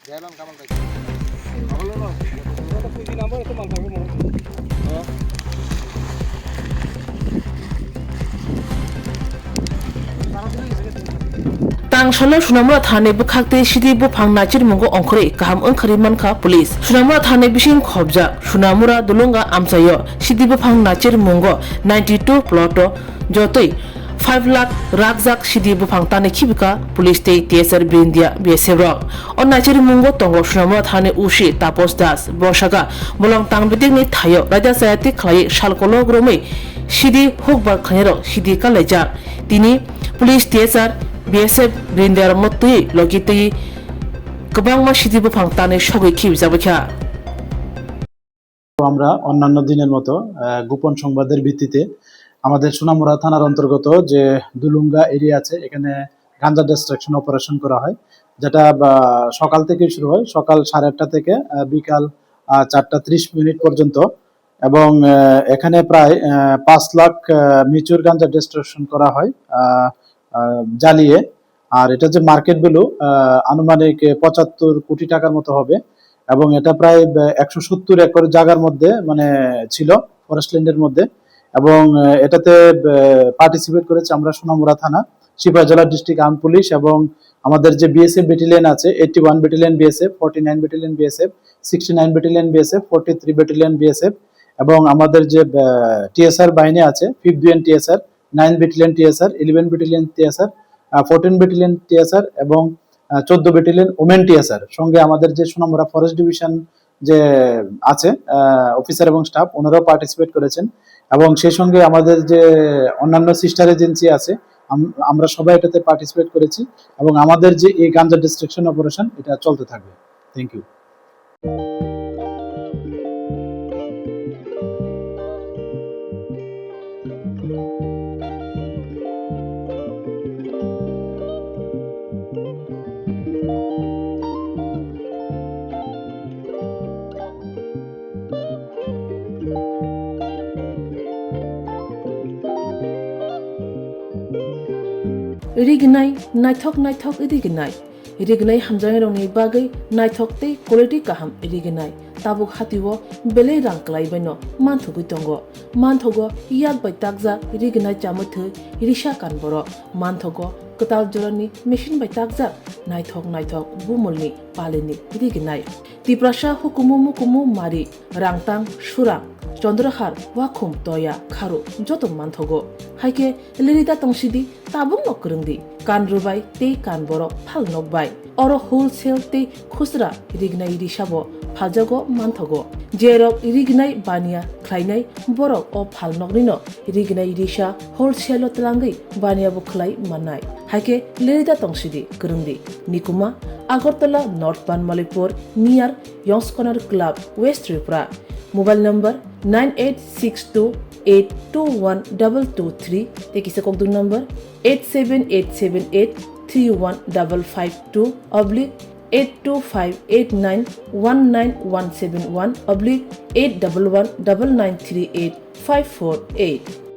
Tangshalo Sunamura Thane Bukhakte Shidi Bufang Nachir Mungo Onkore Kaham Unkari Manka Police Sunamura Thane Bishin Khobja Sunamura Dulunga Amsayo Shidi Bufang Nachir Mungo 92 Ploto Jotoi 5 lakh Rakzak Shidi Bufang Tane Kibika Police Te TSR Brindia BSF Rock On Nachir Mungo Tongo Sunamura Thane Ushi Tapos Das Boshaga Bolong Tang Bidik Ni Thayo Raja Sayati Klai Shalkolo Grome Shidi Hukbar Khanyero Shidi Kaleja Tini Police TSR BSF Brindia Motui Logiti Kabangma Shidi Bufang Tane Shogi Kibjabaka আমরা অন্যান্য দিনের মতো গোপন সংবাদের ভিত্তিতে আমাদের সোনামুড়া থানার অন্তর্গত যে দুলুঙ্গা এরিয়া আছে এখানে গাঞ্জা ডিস্ট্রাকশন অপারেশন করা হয় যেটা সকাল থেকে শুরু হয় সকাল 8:30 থেকে বিকাল 4:30 পর্যন্ত এবং এখানে প্রায় 5 লাখ মিচুর গাঞ্জা ডিস্ট্রাকশন করা হয় জ্বালিয়ে আর এটা যে মার্কেট ভ্যালু আনুমানিক 75 কোটি টাকার মতো হবে এবং এটা প্রায় 170 একর জায়গার মধ্যে মানে ছিল ফরেস্ট ল্যান্ডের মধ্যে এবং এটাতে পার্টিসিপেট করেছে আমরা সোনামুড়া থানা সিপাহীজলা ডিস্ট্রিক্ট আর্ম পুলিশ এবং আমাদের যে বিএসএফ ব্যাটালিয়ন আছে 81 battalion BSF 49 battalion BSF 69 battalion BSF 43 battalion BSF এবং আমাদের যে টিএসআর বাহিনী আছে 5th division TSR 9 battalion TSR 11 battalion TSR 14 battalion TSR এবং 14 ব্যাটালিয়ন ওমেন টিএসআর সঙ্গে আমাদের যে সোনামুড়া ফরেস্ট ডিভিশন যে আছে অফিসার এবং স্টাফ ওনারাও পার্টিসিপেট করেছেন এবং সেই সঙ্গে আমাদের যে অন্যান্য সিস্টার এজেন্সি আছে আমরা সবাই এটাতে পার্টিসিপেট করেছি এবং আমাদের যে এই গাঞ্জা ডিস্ট্রাকশন অপারেশন এটা চলতে থাকবে thank you Rignai Naithok Rignai Hamjang Roni Bagai Naithok Te Quality Kaham Rignai Tabuk Hatiwo Bele Ranklai Beno Manthogu Tongo Manthogo Yad by Tagza Rignai Chamuthu Risha Kanboro Manthogo Katal Jorani Machine by Tagza Naithok Bumulni Palini Rignai Tiprasha Hukumu Mari Rangtang Shurang Chandrahar Wakum Toya Kharu Jotom Manthogo Haike Lirita Tongshidi Tabung Nokrungdi Kan Rubai Te Kan Boro Phal Nokbai Oro Wholesale Te Khusra Rignai Rishabo Phajago Manthogo Jerok Rignai Bania Klainai Borok O Phal Nokrino Rignai Risha Wholesale Tlangai Bania Buklai Manai Haike Lirita Tongshidi Krungdi Nikuma Agartala Northban Malipur near Yongs Corner Club West Tripura Mobile number 9862821223 Tekisa Kokdung number 87878315552 oblique 82589191171 oblique 8119938 548